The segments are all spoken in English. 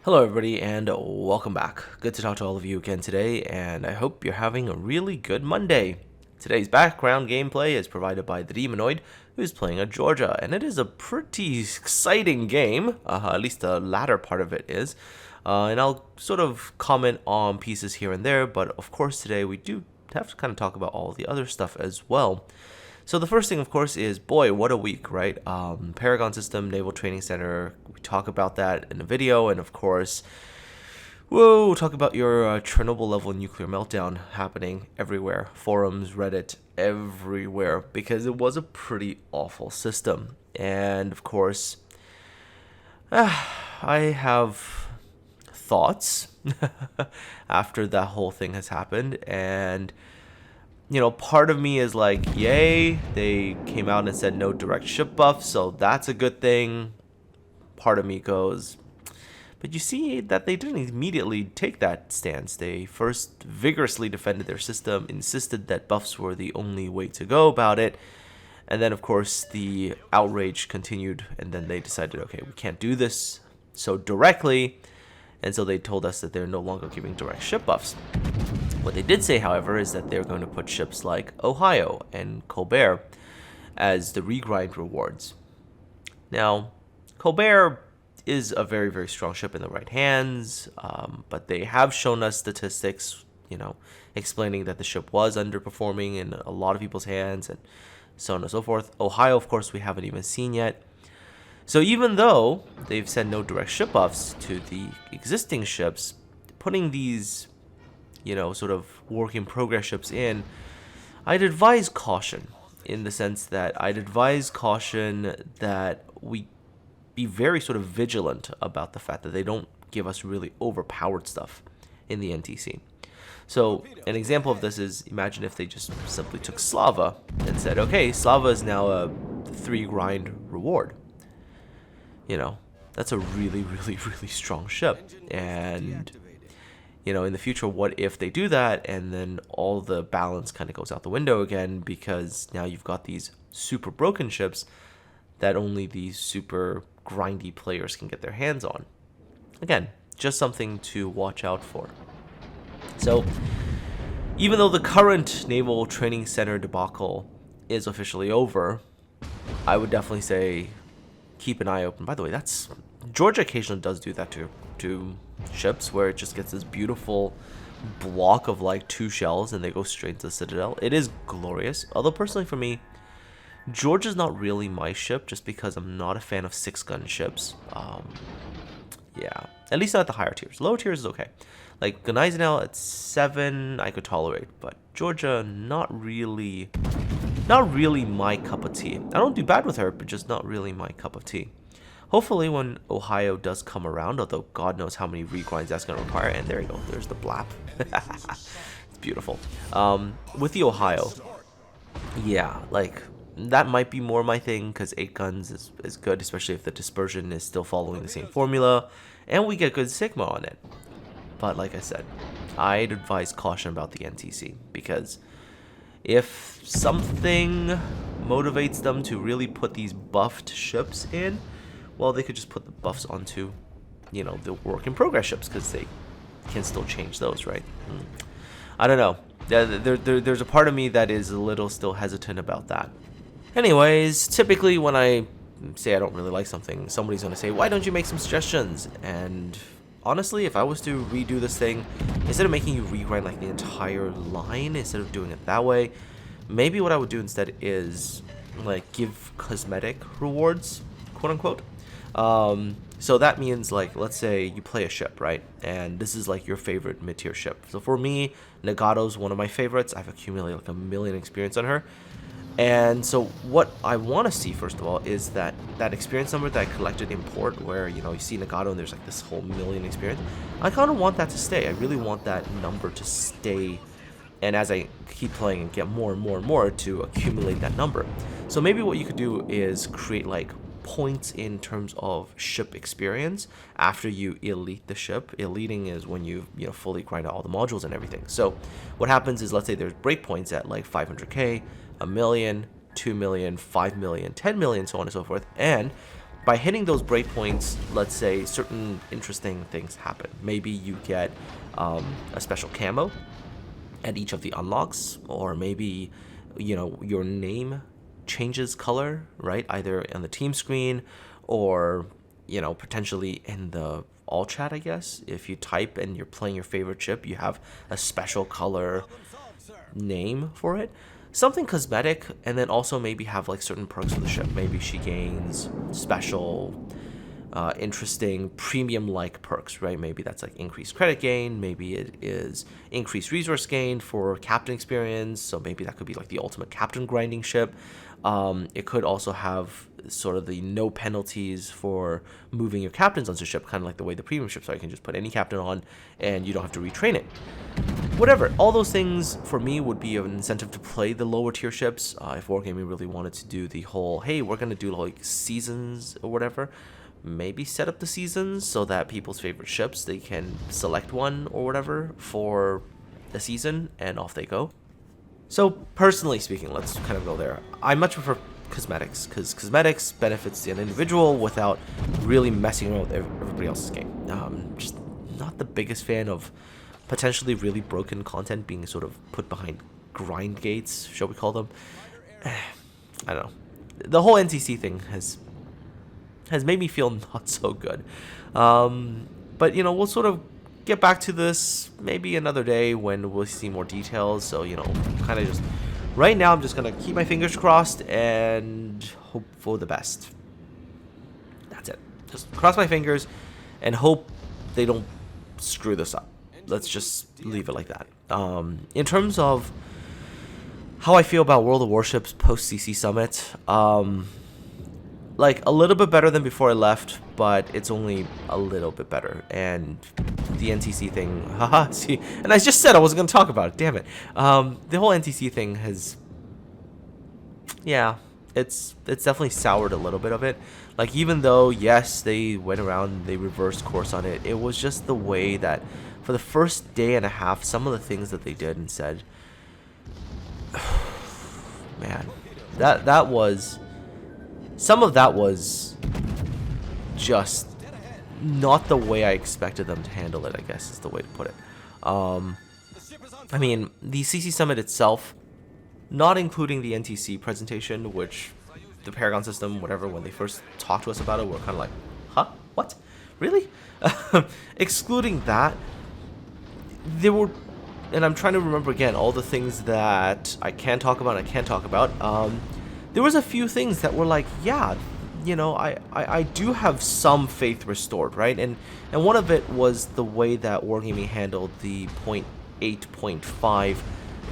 Hello everybody and welcome back. Good to talk to all of you again today, and I hope you're having a really good Monday. Today's background gameplay is provided by the Demonoid, who's playing a Georgia, and it is a pretty exciting game, at least the latter part of it is. And I'll sort of comment on pieces here and there, but of course today we do have to kind of talk about all the other stuff as well. So the first thing, of course, is, boy, what a week, right? Paragon System, Naval Training Center, we talk about that in the video, and of course, we'll talk about your Chernobyl-level nuclear meltdown happening everywhere. Forums, Reddit, everywhere, because it was a pretty awful system. And, of course, I have thoughts after that whole thing has happened, and you know, part of me is like, yay, they came out and said no direct ship buff, so that's a good thing. Part of me goes, but you see that they didn't immediately take that stance. They first vigorously defended their system, insisted that buffs were the only way to go about it, and then of course the outrage continued, and then they decided, okay, we can't do this so directly, and so they told us that they're no longer giving direct ship buffs. What they did say, however, is that they're going to put ships like Ohio and Colbert as the regrind rewards. Now, Colbert is a very, very strong ship in the right hands, but they have shown us statistics, you know, explaining that the ship was underperforming in a lot of people's hands and so on and so forth. Ohio, of course, we haven't even seen yet. So even though they've said no direct ship buffs to the existing ships, putting these, you know, sort of work in progress ships in, I'd advise caution, in the sense that I'd advise caution that we be very sort of vigilant about the fact that they don't give us really overpowered stuff in the NTC. So an example of this is, imagine if they just simply took Slava and said, okay, Slava is now a 3 grind reward. You know, that's a really, really, really strong ship. And you know, in the future, what if they do that and then all the balance kind of goes out the window again, because now you've got these super broken ships that only these super grindy players can get their hands on. Again, just something to watch out for. So, even though the current Naval Training Center debacle is officially over, I would definitely say keep an eye open. By the way, that's Georgia occasionally does do that to ships, where it just gets this beautiful block of like 2 shells and they go straight to the Citadel. It is glorious. Although personally for me, Georgia's not really my ship, just because I'm not a fan of 6-gun ships. Yeah, at least not at the higher tiers. Lower tiers is okay. Like Gneisenau at 7 I could tolerate, but Georgia not really my cup of tea. I don't do bad with her, but just not really my cup of tea. Hopefully when Ohio does come around, although God knows how many regrinds that's going to require. And there you go, there's the blap. It's beautiful. With the Ohio, yeah, like that might be more my thing, because 8 guns is good, especially if the dispersion is still following the same formula and we get good Sigma on it. But like I said, I'd advise caution about the NTC, because if something motivates them to really put these buffed ships in, well, they could just put the buffs onto, you know, the work in progress ships, because they can still change those, right? I don't know. There's a part of me that is a little still hesitant about that. Anyways, typically when I say I don't really like something, somebody's going to say, why don't you make some suggestions? And honestly, if I was to redo this thing, instead of making you regrind like the entire line, instead of doing it that way, maybe what I would do instead is like give cosmetic rewards, quote unquote. So that means, like, let's say you play a ship, right? And this is like your favorite mid-tier ship. So for me, Nagato's one of my favorites. I've accumulated like 1 million experience on her. And so what I want to see, first of all, is that experience number that I collected in port, where, you know, you see Nagato and there's like this whole 1 million experience. I kind of want that to stay. I really want that number to stay. And as I keep playing and get more and more and more, to accumulate that number. So maybe what you could do is create like points in terms of ship experience after you elite the ship. Eliting is when you fully grind out all the modules and everything. So what happens is, let's say there's breakpoints at like 500k, 1 million, 2 million, 5 million, 10 million, so on and so forth, and by hitting those breakpoints, let's say certain interesting things happen. Maybe you get a special camo at each of the unlocks, or maybe, you know, your name changes color, right? Either on the team screen or, you know, potentially in the all chat, I guess. If you type and you're playing your favorite ship, you have a special color name for it. Something cosmetic, and then also maybe have like certain perks for the ship. Maybe she gains special interesting premium like perks, right? Maybe that's like increased credit gain, maybe it is increased resource gain for captain experience, so maybe that could be like the ultimate captain grinding ship. It could also have sort of the no penalties for moving your captains onto ship, kind of like the way the premium ships are. You can just put any captain on and you don't have to retrain it. Whatever, all those things for me would be an incentive to play the lower tier ships. If Wargaming really wanted to do the whole, hey, we're gonna do like seasons or whatever, maybe set up the seasons so that people's favorite ships, they can select one or whatever for the season and off they go. So personally speaking, let's kind of go there. I much prefer cosmetics, because cosmetics benefits the individual without really messing around with everybody else's game. Just not the biggest fan of potentially really broken content being sort of put behind grind gates, shall we call them. I don't know. The whole NTC thing has made me feel not so good. But, you know, we'll sort of get back to this maybe another day when we'll see more details. So, you know, kind of just right now I'm just going to keep my fingers crossed and hope for the best. That's it. Just cross my fingers and hope they don't screw this up. Let's just leave it like that. In terms of how I feel about World of Warships post CC Summit, like a little bit better than before I left, but it's only a little bit better. And the NTC thing, haha, see, and I just said I wasn't going to talk about it, damn it. The whole NTC thing has, yeah, it's definitely soured a little bit of it. Like, even though, yes, they went around, they reversed course on it, it was just the way that for the first day and a half, some of the things that they did and said, man, that was, some of that was just not the way I expected them to handle it, I guess is the way to put it. I mean, the CC Summit itself, not including the NTC presentation, which the Paragon system, whatever, when they first talked to us about it, we're kind of like, huh? What? Really? Excluding that, there were, and I'm trying to remember again, all the things that I can talk about and I can't talk about. There was a few things that were like, yeah, you know, I do have some faith restored, right? And one of it was the way that Wargaming handled the 0.8.5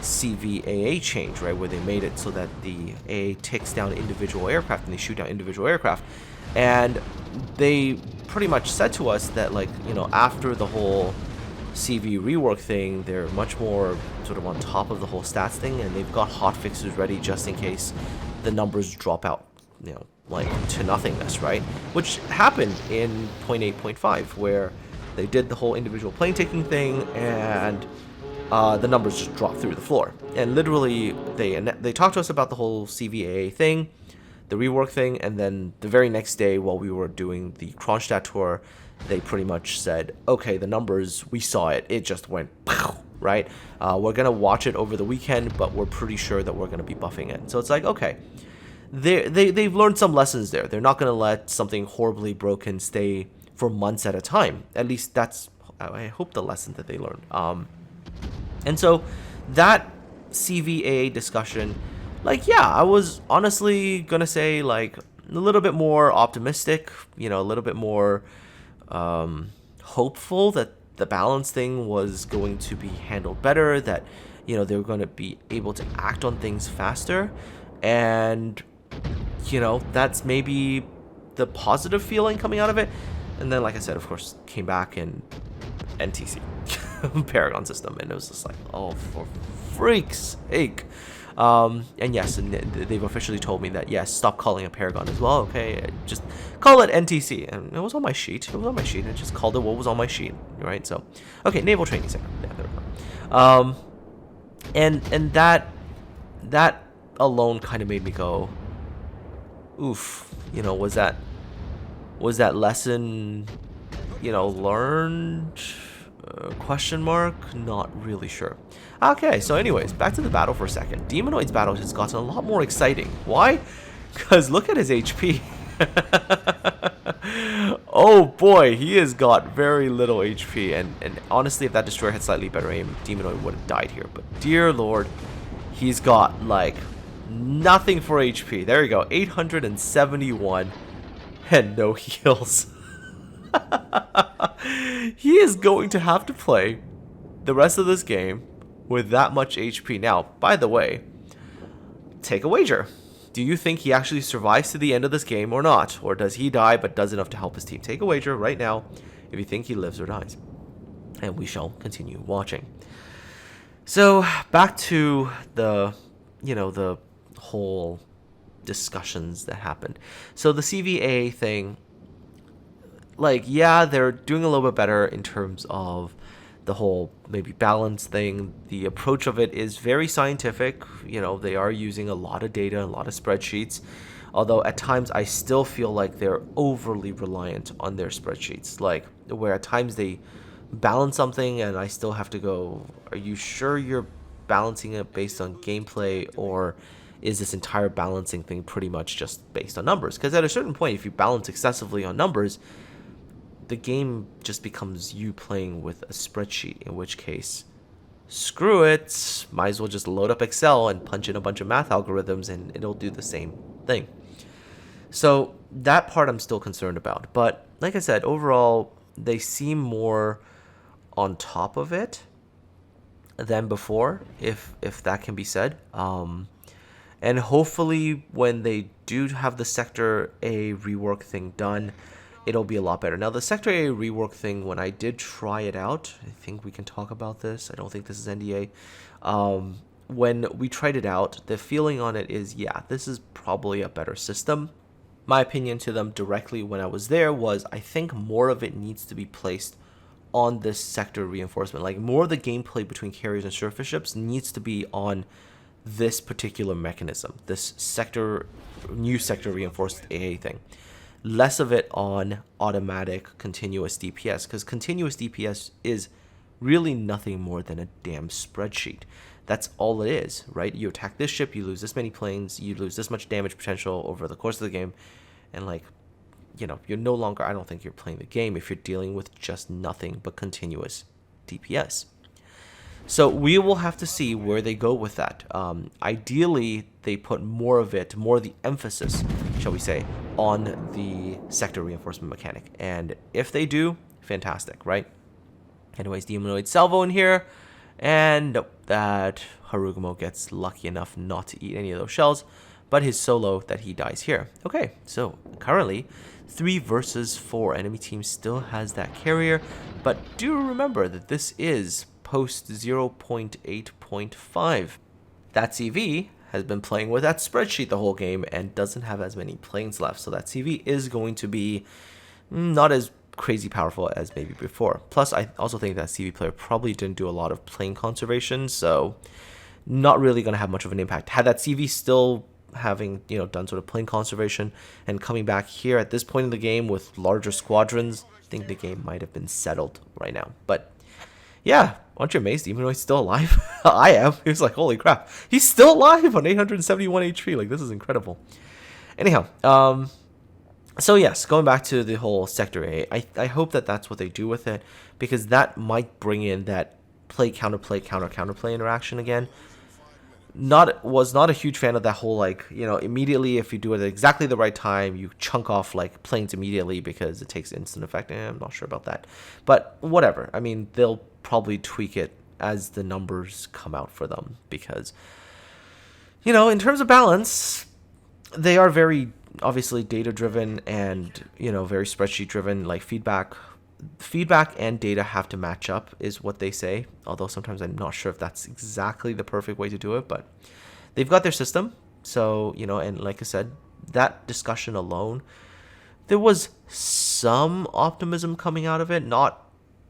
CVAA change, right? Where they made it so that the AA takes down individual aircraft and they shoot down individual aircraft. And they pretty much said to us that, like, you know, after the whole CV rework thing, they're much more sort of on top of the whole stats thing, and they've got hot fixes ready just in case the numbers drop out, you know, like to nothingness, right? Which happened in 0.8.5, where they did the whole individual plane taking thing, and the numbers just dropped through the floor. And literally, they talked to us about the whole CVAA thing, the rework thing, and then the very next day, while we were doing the Kronstadt tour, they pretty much said, okay, the numbers, we saw it, it just went pow, right? We're gonna watch it over the weekend, but we're pretty sure that we're gonna be buffing it. So it's like, okay, they've learned some lessons there. They're not gonna let something horribly broken stay for months at a time. At least that's, I hope, the lesson that they learned. And so that CVAA discussion, like, yeah, I was honestly gonna say, like, a little bit more optimistic, you know, a little bit more hopeful that the balance thing was going to be handled better, that, you know, they were going to be able to act on things faster. And, you know, that's maybe the positive feeling coming out of it. And then, like I said, of course, came back and NTC Paragon system, and it was just like, oh, for freak's sake. And yes, and they've officially told me that, yes, stop calling it Paragon as well, okay? Just call it NTC. And it was on my sheet. It was on my sheet. I just called it what was on my sheet, right? So, okay, Naval Training Center. Yeah, there we go. And that alone kind of made me go, oof, you know, was that Was that lesson, learned? Question mark? Not really sure. Okay, so anyways, back to the battle for a second. Demonoid's battle has gotten a lot more exciting. Why? Because look at his HP. Oh boy, he has got very little HP. And honestly, if that destroyer had slightly better aim, Demonoid would have died here. But dear lord, he's got like nothing for HP. There you go, 871 and no heals. He is going to have to play the rest of this game with that much HP. Now, by the way, take a wager. Do you think he actually survives to the end of this game or not? Or does he die but does enough to help his team? Take a wager right now if you think he lives or dies. And we shall continue watching. So, back to the, the whole discussions that happened. So, the CVA thing, like, yeah, they're doing a little bit better in terms of the whole maybe balance thing. The approach of it is very scientific. They are using a lot of data, a lot of spreadsheets. Although at times I still feel like they're overly reliant on their spreadsheets. Like, where at times they balance something and I still have to go, are you sure you're balancing it based on gameplay, or is this entire balancing thing pretty much just based on numbers? Because at a certain point, if you balance excessively on numbers, the game just becomes you playing with a spreadsheet, in which case, screw it, might as well just load up Excel and punch in a bunch of math algorithms and it'll do the same thing. So that part I'm still concerned about. But like I said, overall, they seem more on top of it than before, if that can be said. And hopefully when they do have the Sector A rework thing done, it'll be a lot better. Now, the Sector A rework thing, when I did try it out, I think we can talk about this. I don't think this is NDA. When we tried it out, the feeling on it is, yeah, this is probably a better system. My opinion to them directly when I was there was, I think more of it needs to be placed on this sector reinforcement. Like, more of the gameplay between carriers and surface ships needs to be on this particular mechanism, this new sector reinforced AA thing. Less of it on automatic continuous DPS, because continuous DPS is really nothing more than a damn spreadsheet. That's all it is, right? You attack this ship, you lose this many planes, you lose this much damage potential over the course of the game, and like, you're no longer, I don't think you're playing the game if you're dealing with just nothing but continuous DPS. So we will have to see where they go with that. Ideally, they put more of the emphasis, shall we say, on the sector reinforcement mechanic. And if they do, fantastic, right? Anyways, Demonoid Salvo in here. And nope, that Harugumo gets lucky enough not to eat any of those shells, but his solo that he dies here. Okay, so currently 3 versus 4. Enemy team still has that carrier, but do remember that this is post 0.8.5. That CV has been playing with that spreadsheet the whole game and doesn't have as many planes left, so that CV is going to be not as crazy powerful as maybe before. Plus, I also think that CV player probably didn't do a lot of plane conservation, so not really going to have much of an impact. Had that CV still having, done sort of plane conservation and coming back here at this point in the game with larger squadrons, I think the game might have been settled right now. But yeah, aren't you amazed Demonoid's still alive? I am. He was like, holy crap, he's still alive on 871 HP. Like, this is incredible. Anyhow, so yes, going back to the whole Sector A, I hope that that's what they do with it, because that might bring in that counterplay interaction again. Was not a huge fan of that whole, like, immediately if you do it at exactly the right time, you chunk off like planes immediately because it takes instant effect. I'm not sure about that, but whatever. I mean, they'll probably tweak it as the numbers come out for them, because in terms of balance, they are very obviously data driven and very spreadsheet driven. Like, feedback and data have to match up is what they say, although sometimes I'm not sure if that's exactly the perfect way to do it, but they've got their system. So and like I said, that discussion alone, there was some optimism coming out of it, not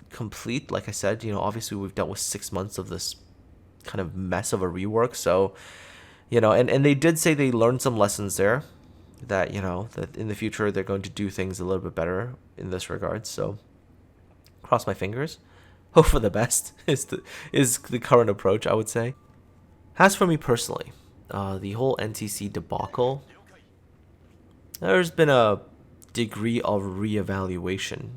complete. Like I said, obviously we've dealt with 6 months of this kind of mess of a rework, so and they did say they learned some lessons there. that, that in the future they're going to do things a little bit better in this regard. So cross my fingers. Hope for the best is the current approach, I would say. As for me personally, the whole NTC debacle, there's been a degree of reevaluation.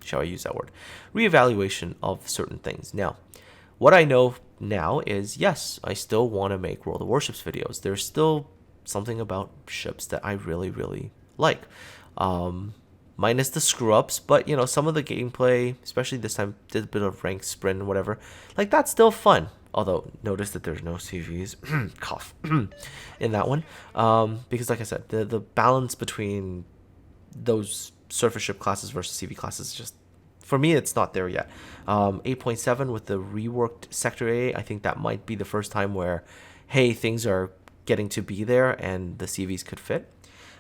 Shall I use that word? Reevaluation of certain things. Now, what I know now is, yes, I still want to make World of Warships videos. There's still something about ships that I really, really like. Minus the screw-ups, but, some of the gameplay, especially this time, did a bit of rank sprint and whatever, like, that's still fun. Although, notice that there's no CVs, cough, in that one. Because, like I said, the balance between those surface ship classes versus CV classes is just, for me, it's not there yet. 8.7 with the reworked Sector A, I think that might be the first time where, hey, things are getting to be there and the CVs could fit.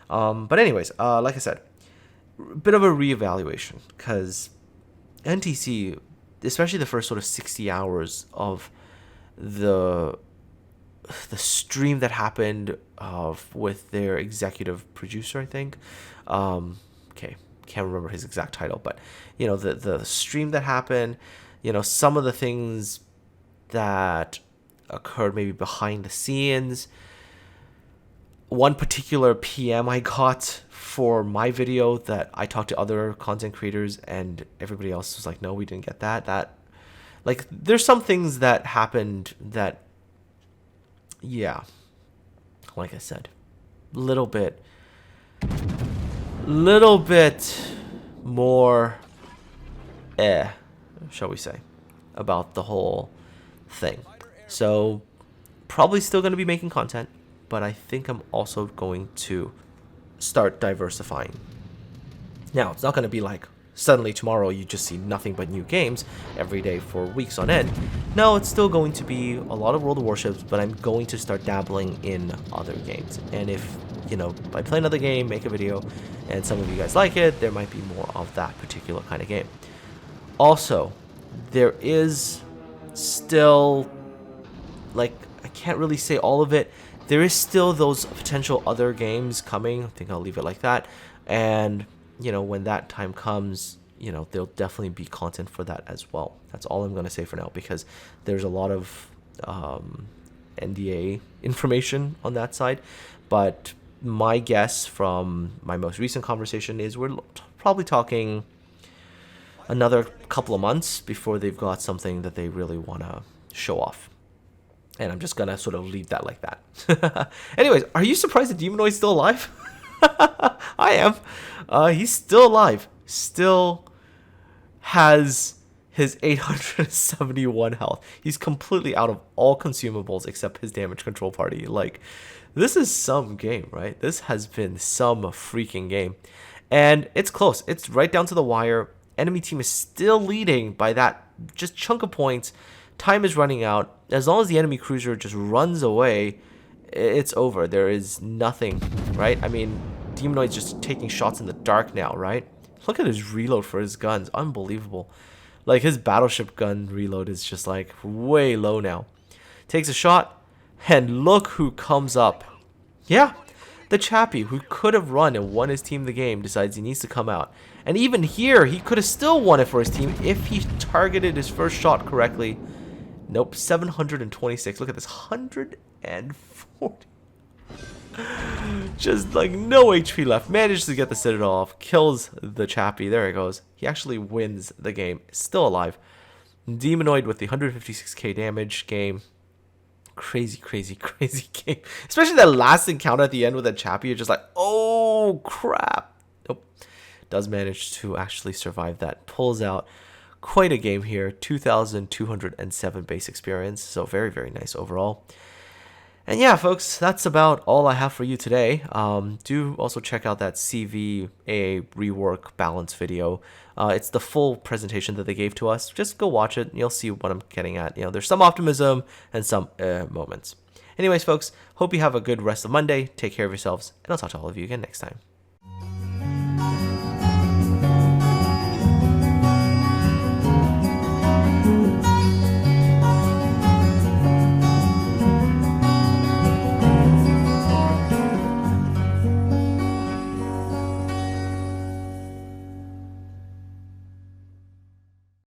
But anyways, like I said, a bit of a reevaluation, because NTC, especially the first sort of 60 hours of the stream that happened with their executive producer, I think. Okay, can't remember his exact title, but the stream that happened, some of the things that occurred maybe behind the scenes. One particular PM I got for my video that I talked to other content creators and everybody else was like, no, we didn't get that. Like, there's some things that happened that, yeah, like I said, little bit more, shall we say, about the whole thing. So, probably still going to be making content, but I think I'm also going to start diversifying. Now, it's not going to be like suddenly tomorrow you just see nothing but new games every day for weeks on end. No, it's still going to be a lot of World of Warships, but I'm going to start dabbling in other games. And if, I play another game, make a video, and some of you guys like it, there might be more of that particular kind of game. Also, there is still, like, I can't really say all of it. There is still those potential other games coming. I think I'll leave it like that. And when that time comes, there'll definitely be content for that as well. That's all I'm going to say for now, because there's a lot of NDA information on that side. But my guess from my most recent conversation is we're probably talking another couple of months before they've got something that they really want to show off. And I'm just going to sort of leave that like that. Anyways, are you surprised that Demonoid's still alive? I am. He's still alive. Still has his 871 health. He's completely out of all consumables except his damage control party. Like, this is some game, right? This has been some freaking game. And it's close. It's right down to the wire. Enemy team is still leading by that just chunk of points. Time is running out. As long as the enemy cruiser just runs away, it's over. There is nothing, right? I mean, Demonoid's just taking shots in the dark now, right? Look at his reload for his guns. Unbelievable. Like, his battleship gun reload is just, like, way low now. Takes a shot, and look who comes up. Yeah, the chappie who could have run and won his team the game decides he needs to come out. And even here, he could have still won it for his team if he targeted his first shot correctly. Nope, 726. Look at this, 140. Just like no HP left. Manages to get the Citadel off. Kills the chappie. There he goes. He actually wins the game. Still alive. Demonoid with the 156k damage game. Crazy, crazy, crazy game. Especially that last encounter at the end with that chappie. You're just like, oh crap. Nope. Does manage to actually survive that. Pulls out quite a game here. 2,207 base experience. So very, very nice overall. And yeah, folks, that's about all I have for you today. Do also check out that CVA rework balance video. It's the full presentation that they gave to us. Just go watch it and you'll see what I'm getting at. There's some optimism and some moments. Anyways, folks, hope you have a good rest of Monday. Take care of yourselves, and I'll talk to all of you again next time.